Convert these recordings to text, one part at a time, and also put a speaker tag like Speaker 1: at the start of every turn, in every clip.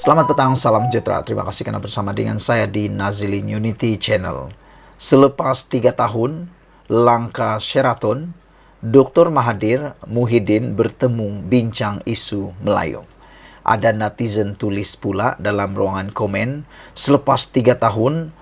Speaker 1: Selamat petang, salam sejahtera. Terima kasih karena bersama dengan saya di Nazilin Unity Channel. Selepas 3 tahun, langkah Sheraton, Dr. Mahathir Muhyiddin bertemu bincang isu Melayu. Ada netizen tulis pula dalam ruangan komen, selepas 3 tahun,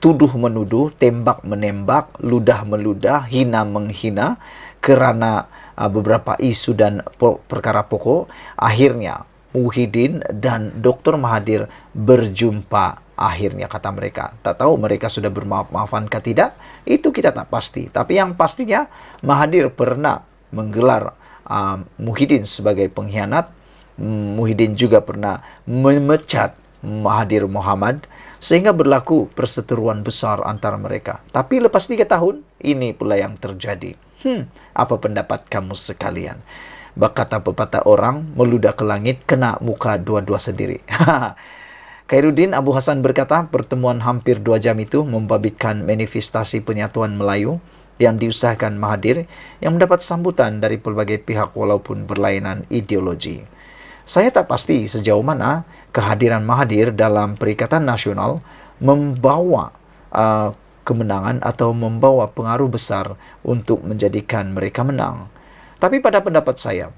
Speaker 1: tuduh menuduh, tembak menembak, ludah meludah, hina menghina, kerana beberapa isu dan perkara pokok, akhirnya Muhyiddin dan Dr. Mahathir berjumpa akhirnya, kata mereka. Tak tahu mereka sudah bermaaf-maafan ke tidak, itu kita tak pasti. Tapi yang pastinya Mahathir pernah menggelar Muhyiddin sebagai pengkhianat. Muhyiddin juga pernah memecat Mahathir Mohamad, sehingga berlaku perseteruan besar antara mereka. Tapi lepas 3 tahun, ini pula yang terjadi. Apa pendapat kamu sekalian? Berkata pepatah orang, meludah ke langit, kena muka dua-dua sendiri. Khairuddin Abu Hasan berkata, pertemuan hampir 2 jam itu membabitkan manifestasi penyatuan Melayu yang diusahakan Mahathir, yang mendapat sambutan dari pelbagai pihak walaupun berlainan ideologi. Saya tak pasti sejauh mana kehadiran Mahathir dalam Perikatan Nasional membawa kemenangan atau membawa pengaruh besar untuk menjadikan mereka menang. Tapi pada pendapat saya,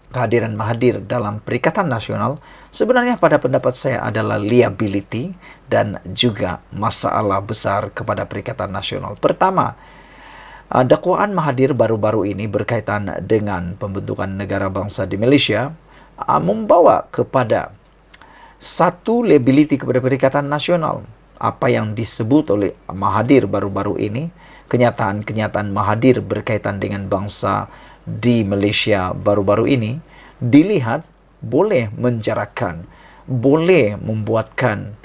Speaker 1: kehadiran Mahathir dalam Perikatan Nasional sebenarnya pada pendapat saya adalah liability dan juga masalah besar kepada Perikatan Nasional. Pertama, dakwaan Mahathir baru-baru ini berkaitan dengan pembentukan negara bangsa di Malaysia membawa kepada satu liability kepada Perikatan Nasional. Apa yang disebut oleh Mahathir baru-baru ini, kenyataan-kenyataan Mahathir berkaitan dengan bangsa di Malaysia baru-baru ini, dilihat boleh menjarakan, boleh membuatkan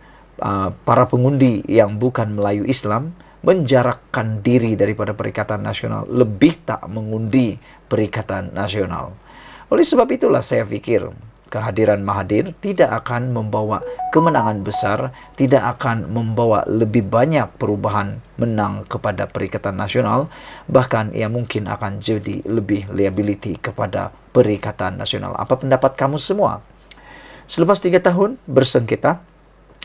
Speaker 1: para pengundi yang bukan Melayu Islam menjarakkan diri daripada Perikatan Nasional, lebih tak mengundi Perikatan Nasional. Oleh sebab itulah saya fikir kehadiran Mahathir tidak akan membawa kemenangan besar, tidak akan membawa lebih banyak perubahan menang kepada Perikatan Nasional, bahkan ia mungkin akan jadi lebih liability kepada Perikatan Nasional. Apa pendapat kamu semua? Selepas 3 tahun bersengketa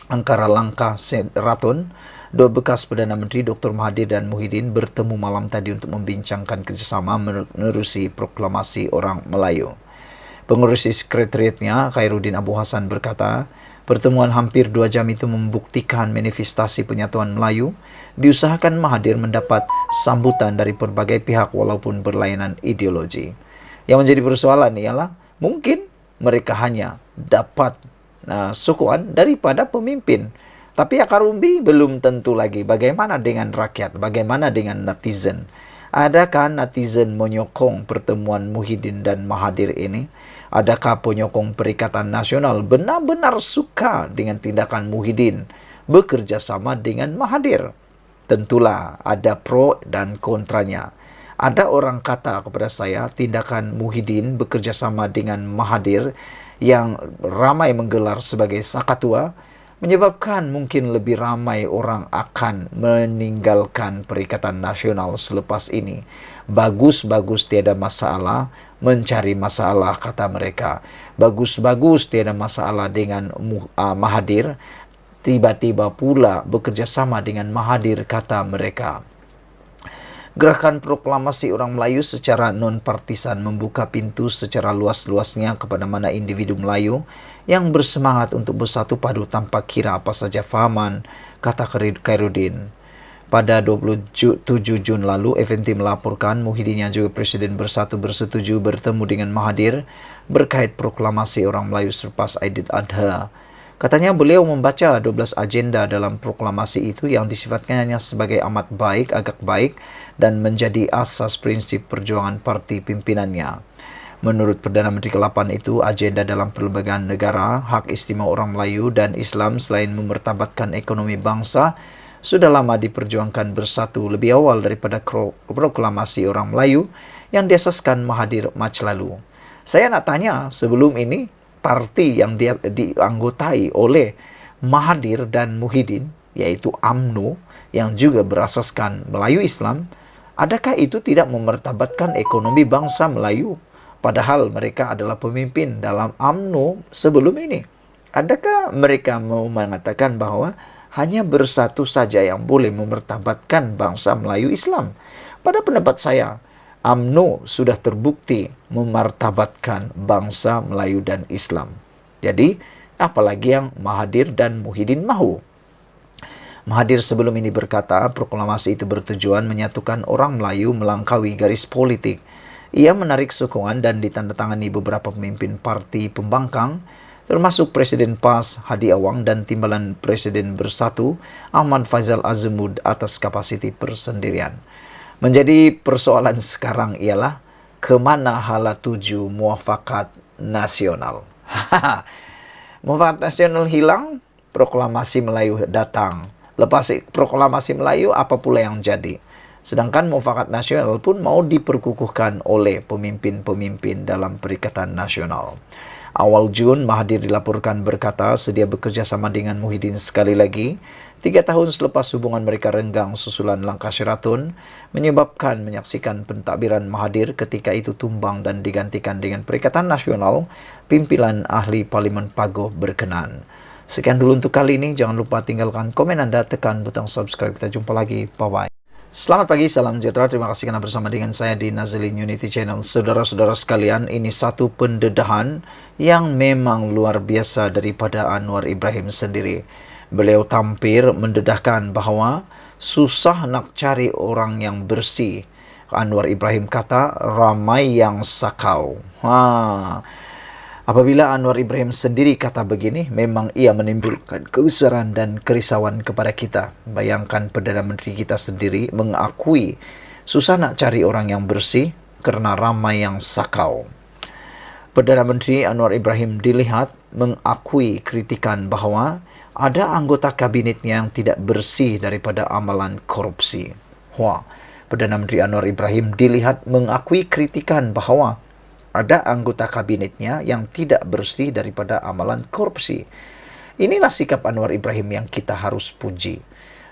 Speaker 1: antara langkah Sheraton, dua bekas Perdana Menteri Dr. Mahathir dan Muhyiddin bertemu malam tadi untuk membincangkan kerjasama menerusi proklamasi orang Melayu. Pengurusi sekretariatnya, Khairuddin Abu Hasan berkata, pertemuan hampir 2 jam itu membuktikan manifestasi penyatuan Melayu. Diusahakan Mahathir mendapat sambutan dari berbagai pihak walaupun berlainan ideologi. Yang menjadi persoalan ialah mungkin mereka hanya dapat sokongan daripada pemimpin. Tapi akar umbi belum tentu lagi. Bagaimana dengan rakyat? Bagaimana dengan netizen? Adakah netizen menyokong pertemuan Muhyiddin dan Mahathir ini? Adakah penyokong Perikatan Nasional benar-benar suka dengan tindakan Muhyiddin bekerja sama dengan Mahathir? Tentulah ada pro dan kontranya. Ada orang kata kepada saya, tindakan Muhyiddin bekerja sama dengan Mahathir yang ramai menggelar sebagai sakatua menyebabkan mungkin lebih ramai orang akan meninggalkan Perikatan Nasional selepas ini. Bagus-bagus tiada masalah, mencari masalah, kata mereka. Bagus-bagus tiada masalah dengan Mahathir, tiba-tiba pula bekerjasama dengan Mahathir, kata mereka. Gerakan proklamasi orang Melayu secara non-partisan membuka pintu secara luas-luasnya kepada mana individu Melayu yang bersemangat untuk bersatu padu tanpa kira apa saja fahaman, kata Khairuddin. Pada 27 Jun lalu, FNT melaporkan Muhyiddin yang juga Presiden Bersatu bersetuju bertemu dengan Mahathir berkait proklamasi orang Melayu selepas Aidil-Adha. Katanya beliau membaca 12 agenda dalam proklamasi itu yang disifatkannya sebagai amat baik, agak baik, dan menjadi asas prinsip perjuangan parti pimpinannya. Menurut Perdana Menteri ke-8 itu, agenda dalam perlembagaan negara, hak istimewa orang Melayu dan Islam selain memertabatkan ekonomi bangsa, sudah lama diperjuangkan bersatu lebih awal daripada proklamasi orang Melayu yang diasaskan Mahathir Mac lalu. Saya nak tanya, sebelum ini, parti yang dianggotai oleh Mahathir dan Muhyiddin, yaitu UMNO, yang juga berasaskan Melayu Islam, adakah itu tidak memertabatkan ekonomi bangsa Melayu? Padahal mereka adalah pemimpin dalam UMNO sebelum ini. Adakah mereka mau mengatakan bahwa hanya bersatu saja yang boleh memartabatkan bangsa Melayu Islam? Pada pendapat saya, UMNO sudah terbukti memartabatkan bangsa Melayu dan Islam. Jadi, apalagi yang Mahathir dan Muhyiddin mahu? Mahathir sebelum ini berkata, proklamasi itu bertujuan menyatukan orang Melayu melangkaui garis politik. Ia menarik sokongan dan ditandatangani beberapa pemimpin parti pembangkang, termasuk Presiden PAS Hadi Awang dan Timbalan Presiden Bersatu Ahmad Faizal Azmud atas kapasiti persendirian. Menjadi persoalan sekarang ialah kemana hala tuju muafakat nasional. Muafakat nasional hilang, proklamasi Melayu datang. Lepas proklamasi Melayu, apa pula yang jadi? Sedangkan muafakat nasional pun mau diperkukuhkan oleh pemimpin-pemimpin dalam Perikatan Nasional. Awal Jun, Mahathir dilaporkan berkata sedia bekerja sama dengan Muhyiddin sekali lagi. 3 tahun selepas hubungan mereka renggang susulan langkah Sheraton, menyebabkan menyaksikan pentadbiran Mahathir ketika itu tumbang dan digantikan dengan Perikatan Nasional, pimpinan ahli Parlimen Pagoh berkenan. Sekian dulu untuk kali ini. Jangan lupa tinggalkan komen Anda, tekan butang subscribe. Kita jumpa lagi. Bye-bye. Selamat pagi, salam sejahtera. Terima kasih karena bersama dengan saya di Nazilin Unity Channel. Saudara-saudara sekalian, ini satu pendedahan yang memang luar biasa daripada Anwar Ibrahim sendiri. Beliau tampil mendedahkan bahawa susah nak cari orang yang bersih. Anwar Ibrahim kata ramai yang sakau. Apabila Anwar Ibrahim sendiri kata begini, memang ia menimbulkan kegusaran dan kerisauan kepada kita. Bayangkan Perdana Menteri kita sendiri mengakui susah nak cari orang yang bersih kerana ramai yang sakau. Perdana Menteri Anwar Ibrahim dilihat mengakui kritikan bahawa ada anggota kabinetnya yang tidak bersih daripada amalan korupsi. Perdana Menteri Anwar Ibrahim dilihat mengakui kritikan bahawa ada anggota kabinetnya yang tidak bersih daripada amalan korupsi. Inilah sikap Anwar Ibrahim yang kita harus puji.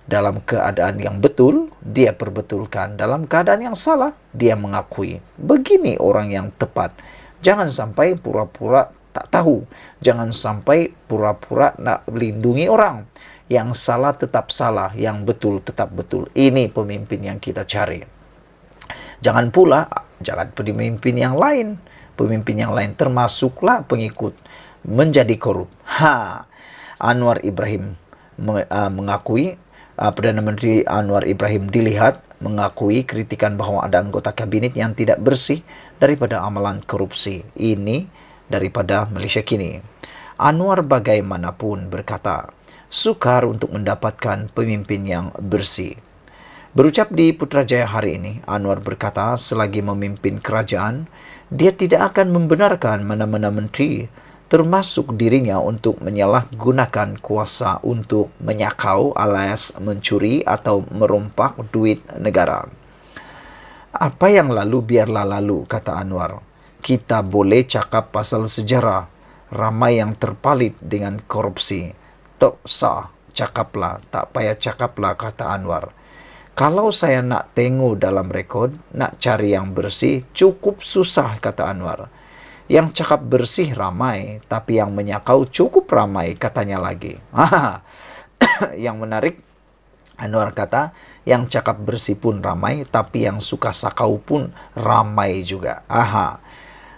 Speaker 1: Dalam keadaan yang betul, dia perbetulkan. Dalam keadaan yang salah, dia mengakui. Begini orang yang tepat. Jangan sampai pura-pura tak tahu. Jangan sampai pura-pura nak melindungi orang. Yang salah tetap salah, yang betul tetap betul. Ini pemimpin yang kita cari. Jangan pula pemimpin yang lain. Pemimpin yang lain termasuklah pengikut menjadi korup. Anwar Ibrahim mengakui, Perdana Menteri Anwar Ibrahim dilihat mengakui kritikan bahawa ada anggota kabinet yang tidak bersih daripada amalan korupsi. Ini daripada Malaysia kini. Anwar bagaimanapun berkata, sukar untuk mendapatkan pemimpin yang bersih. Berucap di Putrajaya hari ini, Anwar berkata selagi memimpin kerajaan, dia tidak akan membenarkan mana-mana menteri, termasuk dirinya, untuk menyalahgunakan kuasa untuk menyakau alias mencuri atau merompak duit negara. Apa yang lalu biarlah lalu, kata Anwar. Kita boleh cakap pasal sejarah, ramai yang terpalit dengan korupsi. Tok sah, cakaplah, tak payah cakaplah, kata Anwar. Kalau saya nak tengok dalam rekod, nak cari yang bersih, cukup susah, kata Anwar. Yang cakap bersih ramai, tapi yang menyakau cukup ramai, katanya lagi. Yang menarik, Anwar kata, yang cakap bersih pun ramai, tapi yang suka sakau pun ramai juga.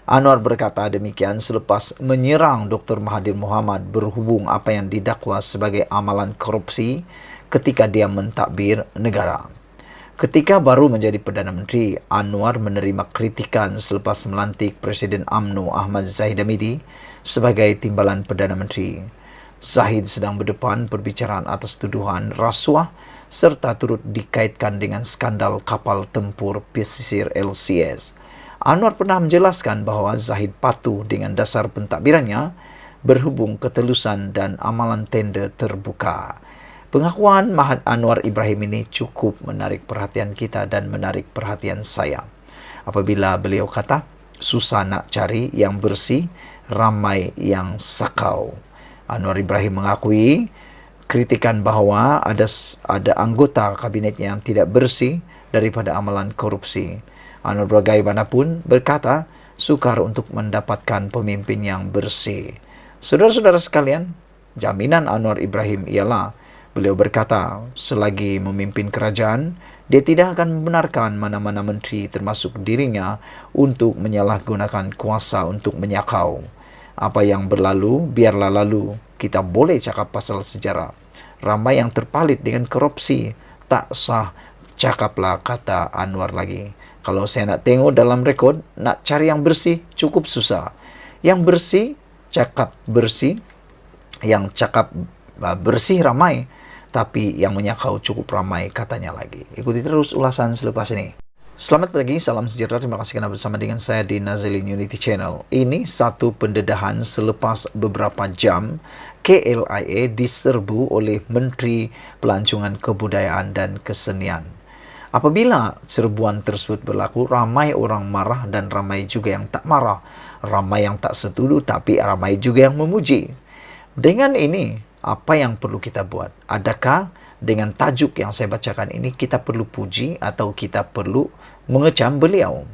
Speaker 1: Anwar berkata demikian selepas menyerang Dr. Mahathir Mohamad berhubung apa yang didakwa sebagai amalan korupsi ketika dia mentadbir negara. Ketika baru menjadi Perdana Menteri, Anwar menerima kritikan selepas melantik Presiden UMNO Ahmad Zahid Hamidi sebagai timbalan Perdana Menteri. Zahid sedang berdepan perbicaraan atas tuduhan rasuah serta turut dikaitkan dengan skandal kapal tempur pesisir LCS. Anwar pernah menjelaskan bahawa Zahid patuh dengan dasar pentadbirannya berhubung ketelusan dan amalan tender terbuka. Pengakuan Mahathir Anwar Ibrahim ini cukup menarik perhatian kita dan menarik perhatian saya. Apabila beliau kata, susah nak cari yang bersih, ramai yang sakau. Anwar Ibrahim mengakui kritikan bahawa ada anggota kabinet yang tidak bersih daripada amalan korupsi. Anwar bagaimanapun berkata, sukar untuk mendapatkan pemimpin yang bersih. Saudara-saudara sekalian, jaminan Anwar Ibrahim ialah beliau berkata, selagi memimpin kerajaan, dia tidak akan membenarkan mana-mana menteri termasuk dirinya untuk menyalahgunakan kuasa untuk menyakau. Apa yang berlalu, biarlah lalu. Kita boleh cakap pasal sejarah. Ramai yang terpalit dengan korupsi. Tak sah, cakaplah, kata Anwar lagi. Kalau saya nak tengok dalam rekod, nak cari yang bersih, cukup susah. Yang bersih, cakap bersih. Yang cakap bersih ramai. Tapi yang menyakau cukup ramai, katanya lagi. Ikuti terus ulasan selepas ini. Selamat pagi, salam sejahtera. Terima kasih kerana bersama dengan saya di Nazilin Unity Channel. Ini satu pendedahan selepas beberapa jam KLIA diserbu oleh Menteri Pelancongan Kebudayaan dan Kesenian. Apabila serbuan tersebut berlaku, ramai orang marah dan ramai juga yang tak marah. Ramai yang tak setuju tapi ramai juga yang memuji. Dengan ini, apa yang perlu kita buat? Adakah dengan tajuk yang saya bacakan ini kita perlu puji atau kita perlu mengecam beliau?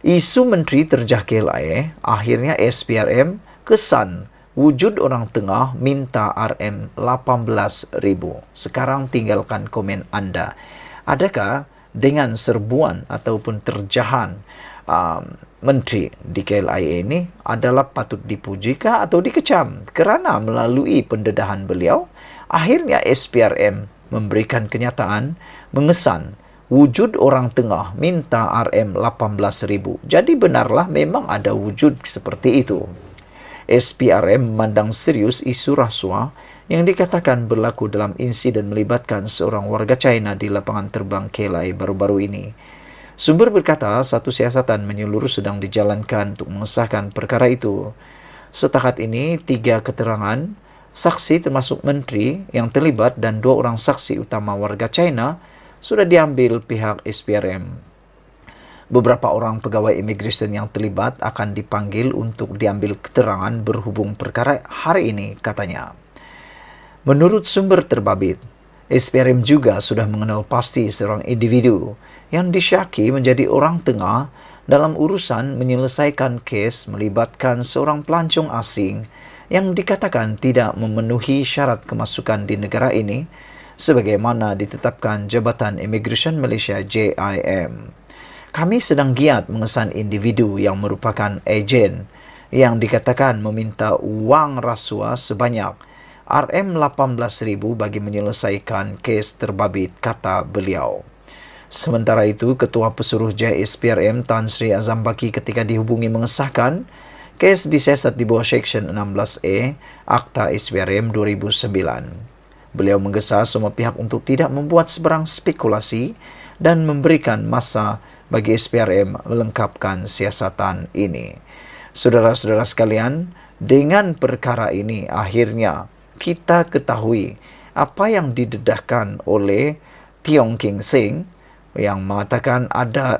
Speaker 1: Isu menteri terjah KLIA, akhirnya SPRM kesan wujud orang tengah minta RM 18,000. Sekarang tinggalkan komen anda. Adakah dengan serbuan ataupun terjahan menteri di KLIA ini adalah patut dipujikah atau dikecam? Kerana melalui pendedahan beliau, akhirnya SPRM memberikan kenyataan mengesan wujud orang tengah minta RM 18,000. Jadi benarlah memang ada wujud seperti itu. SPRM memandang serius isu rasuah yang dikatakan berlaku dalam insiden melibatkan seorang warga China di lapangan terbang KLIA baru-baru ini. Sumber berkata satu siasatan menyeluruh sedang dijalankan untuk mengesahkan perkara itu. Setakat ini 3 keterangan saksi termasuk menteri yang terlibat dan 2 orang saksi utama warga China sudah diambil pihak SPRM. Beberapa orang pegawai imigresen yang terlibat akan dipanggil untuk diambil keterangan berhubung perkara hari ini, katanya. Menurut sumber terbabit, SPRM juga sudah mengenal pasti seorang individu yang disyaki menjadi orang tengah dalam urusan menyelesaikan kes melibatkan seorang pelancong asing yang dikatakan tidak memenuhi syarat kemasukan di negara ini sebagaimana ditetapkan Jabatan Immigration Malaysia JIM. Kami sedang giat mengesan individu yang merupakan ejen yang dikatakan meminta wang rasuah sebanyak RM 18,000 bagi menyelesaikan kes terbabit, kata beliau. Sementara itu, Ketua Pesuruh JSPRM Tan Sri Azam Baki ketika dihubungi mengesahkan kes disiasat di bawah Seksyen 16A Akta SPRM 2009. Beliau menggesa semua pihak untuk tidak membuat sebarang spekulasi dan memberikan masa bagi SPRM melengkapkan siasatan ini. Saudara-saudara sekalian, dengan perkara ini akhirnya kita ketahui apa yang didedahkan oleh Tiong King Sing yang mengatakan ada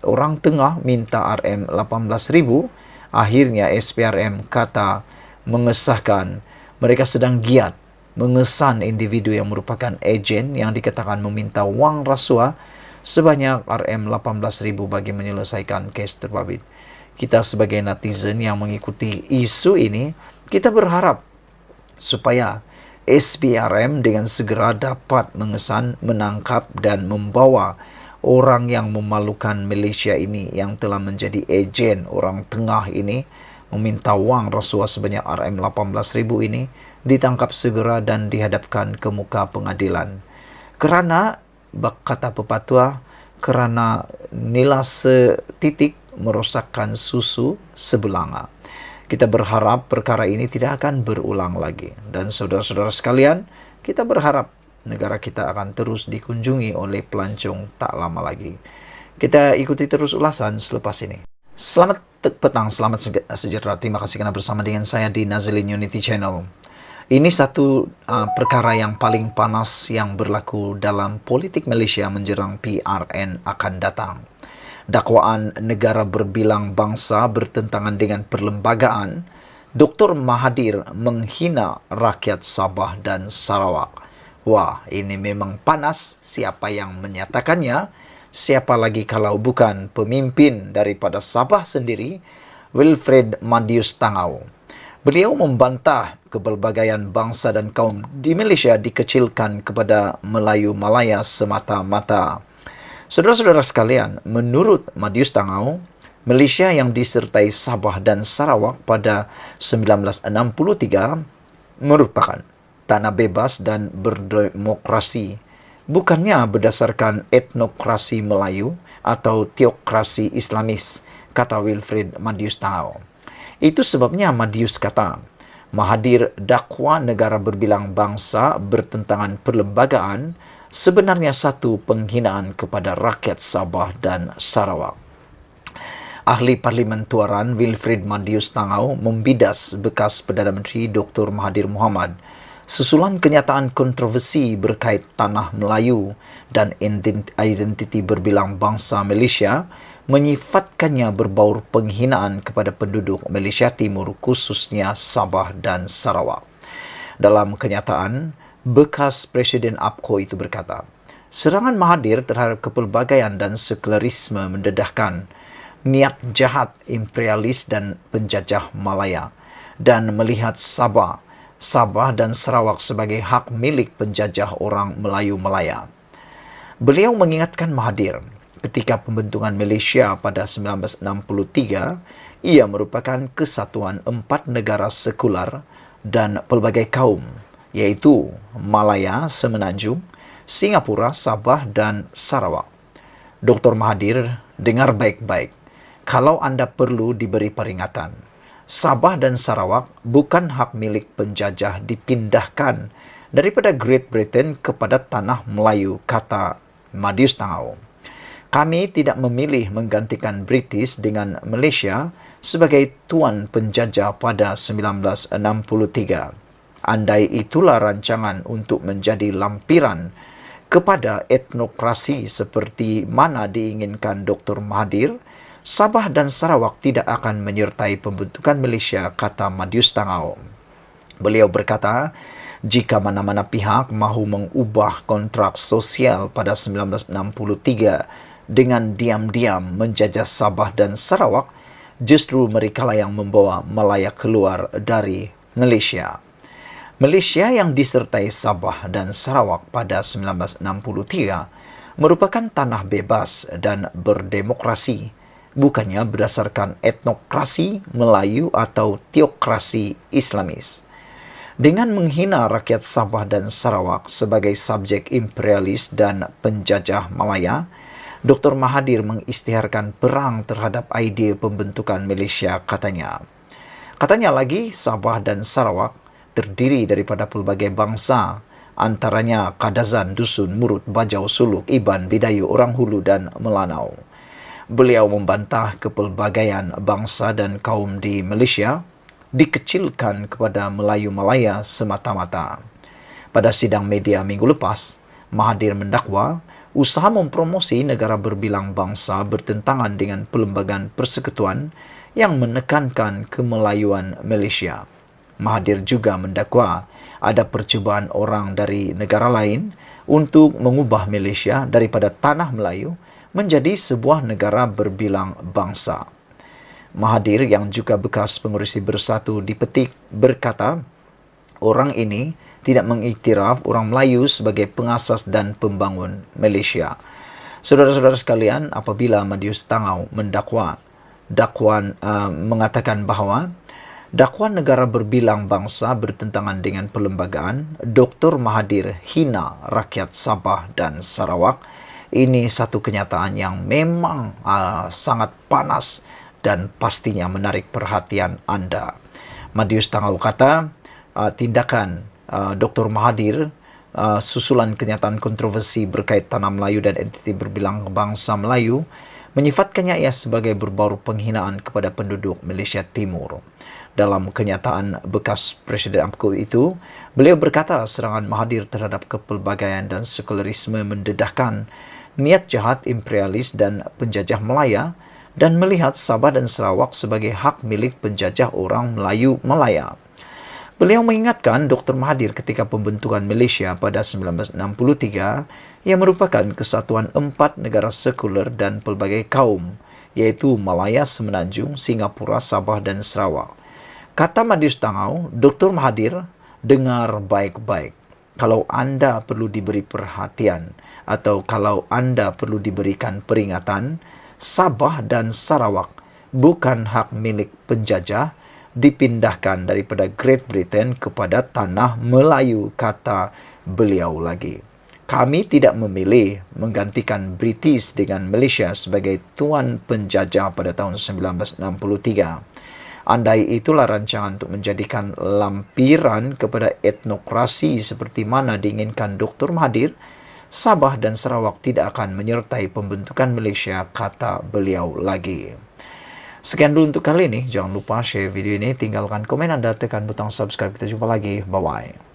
Speaker 1: orang tengah minta RM 18,000. Akhirnya SPRM kata mengesahkan mereka sedang giat mengesan individu yang merupakan ejen yang dikatakan meminta wang rasuah sebanyak RM 18,000 bagi menyelesaikan kes terbabit. Kita sebagai netizen yang mengikuti isu ini, kita berharap supaya SPRM dengan segera dapat mengesan, menangkap dan membawa orang yang memalukan Malaysia ini yang telah menjadi ejen orang tengah ini meminta wang rasuah sebanyak RM 18,000 ini ditangkap segera dan dihadapkan ke muka pengadilan. Kerana kata pepatah, kerana nila setitik merosakkan susu sebelanga. Kita berharap perkara ini tidak akan berulang lagi. Dan saudara-saudara sekalian, kita berharap negara kita akan terus dikunjungi oleh pelancong tak lama lagi. Kita ikuti terus ulasan selepas ini. Selamat petang, selamat sejahtera. Terima kasih kerana bersama dengan saya di Nazilin Unity Channel. Ini satu perkara yang paling panas yang berlaku dalam politik Malaysia menjelang PRN akan datang. Dakwaan negara berbilang bangsa bertentangan dengan perlembagaan, Dr. Mahathir menghina rakyat Sabah dan Sarawak. Wah, ini memang panas. Siapa yang menyatakannya? Siapa lagi kalau bukan pemimpin daripada Sabah sendiri, Wilfred Madius Tangau. Beliau membantah kepelbagaian bangsa dan kaum di Malaysia dikecilkan kepada Melayu Malaya semata-mata. Saudara-saudara sekalian, menurut Madius Tangau, Malaysia yang disertai Sabah dan Sarawak pada 1963 merupakan tanah bebas dan berdemokrasi, bukannya berdasarkan etnokrasi Melayu atau teokrasi Islamis, kata Wilfred Madius Tangau. Itu sebabnya Madius kata, Mahathir dakwa negara berbilang bangsa bertentangan perlembagaan sebenarnya satu penghinaan kepada rakyat Sabah dan Sarawak. Ahli Parlimen Tuaran Wilfred Madius Tangau membidas bekas Perdana Menteri Dr. Mahathir Mohamad susulan kenyataan kontroversi berkait tanah Melayu dan identiti berbilang bangsa Malaysia menyifatkannya berbaur penghinaan kepada penduduk Malaysia Timur khususnya Sabah dan Sarawak. Dalam kenyataan, bekas Presiden APCO itu berkata, serangan Mahathir terhadap kepelbagaian dan sekularisme mendedahkan niat jahat imperialis dan penjajah Malaya dan melihat Sabah dan Sarawak sebagai hak milik penjajah orang Melayu Malaya. Beliau mengingatkan Mahathir, ketika pembentukan Malaysia pada 1963, ia merupakan kesatuan 4 negara sekular dan pelbagai kaum, yaitu Malaya Semenanjung, Singapura, Sabah dan Sarawak. Dr. Mahathir, dengar baik-baik. Kalau Anda perlu diberi peringatan, Sabah dan Sarawak bukan hak milik penjajah dipindahkan daripada Great Britain kepada tanah Melayu, kata Madius Tangau. Kami tidak memilih menggantikan British dengan Malaysia sebagai tuan penjajah pada 1963. Andai itulah rancangan untuk menjadi lampiran kepada etnokrasi seperti mana diinginkan Dr. Mahathir, Sabah dan Sarawak tidak akan menyertai pembentukan Malaysia, kata Madius Tangau. Beliau berkata, jika mana-mana pihak mahu mengubah kontrak sosial pada 1963 dengan diam-diam menjajah Sabah dan Sarawak, justru merekalah yang membawa Malaya keluar dari Malaysia. Malaysia yang disertai Sabah dan Sarawak pada 1963 merupakan tanah bebas dan berdemokrasi, bukannya berdasarkan etnokrasi Melayu atau teokrasi Islamis. Dengan menghina rakyat Sabah dan Sarawak sebagai subjek imperialis dan penjajah Malaya, Dr. Mahathir mengisytiharkan perang terhadap idea pembentukan Malaysia, katanya. Katanya lagi, Sabah dan Sarawak terdiri daripada pelbagai bangsa, antaranya Kadazan, Dusun, Murut, Bajau, Suluk, Iban, Bidayu, Orang Hulu dan Melanau. Beliau membantah kepelbagaian bangsa dan kaum di Malaysia dikecilkan kepada Melayu Malaya semata-mata. Pada sidang media minggu lepas, Mahathir mendakwa usaha mempromosi negara berbilang bangsa bertentangan dengan Perlembagaan Persekutuan yang menekankan kemelayuan Malaysia. Mahathir juga mendakwa ada percubaan orang dari negara lain untuk mengubah Malaysia daripada tanah Melayu menjadi sebuah negara berbilang bangsa. Mahathir yang juga bekas pengurusi Bersatu di Petik berkata, orang ini tidak mengiktiraf orang Melayu sebagai pengasas dan pembangun Malaysia. Saudara-saudara sekalian, apabila Madius Tangau mengatakan bahawa dakwaan negara berbilang bangsa bertentangan dengan perlembagaan, Dr. Mahathir hina rakyat Sabah dan Sarawak, ini satu kenyataan yang memang sangat panas dan pastinya menarik perhatian Anda. Madius Tangau kata, tindakan Dr. Mahathir, susulan kenyataan kontroversi berkait tanah Melayu dan entiti berbilang bangsa Melayu, menyifatkannya ia sebagai berbaur penghinaan kepada penduduk Malaysia Timur. Dalam kenyataan bekas Presiden APCO itu, beliau berkata serangan Mahathir terhadap kepelbagaian dan sekularisme mendedahkan niat jahat imperialis dan penjajah Malaya dan melihat Sabah dan Sarawak sebagai hak milik penjajah orang Melayu Malaya. Beliau mengingatkan Dr. Mahathir ketika pembentukan Malaysia pada 1963 yang merupakan kesatuan 4 negara sekular dan pelbagai kaum, yaitu Malaya Semenanjung, Singapura, Sabah dan Sarawak. Kata Madius Tangau, Dr. Mahathir, dengar baik-baik. Kalau Anda perlu diberi perhatian atau kalau Anda perlu diberikan peringatan, Sabah dan Sarawak bukan hak milik penjajah, dipindahkan daripada Great Britain kepada tanah Melayu, kata beliau lagi. Kami tidak memilih menggantikan British dengan Malaysia sebagai tuan penjajah pada tahun 1963. Andai itulah rancangan untuk menjadikan lampiran kepada etnokrasi seperti mana diinginkan Dr. Mahathir, Sabah dan Sarawak tidak akan menyertai pembentukan Malaysia, kata beliau lagi. Sekian dulu untuk kali ini. Jangan lupa share video ini, tinggalkan komen Anda, tekan butang subscribe. Kita jumpa lagi. Bye-bye.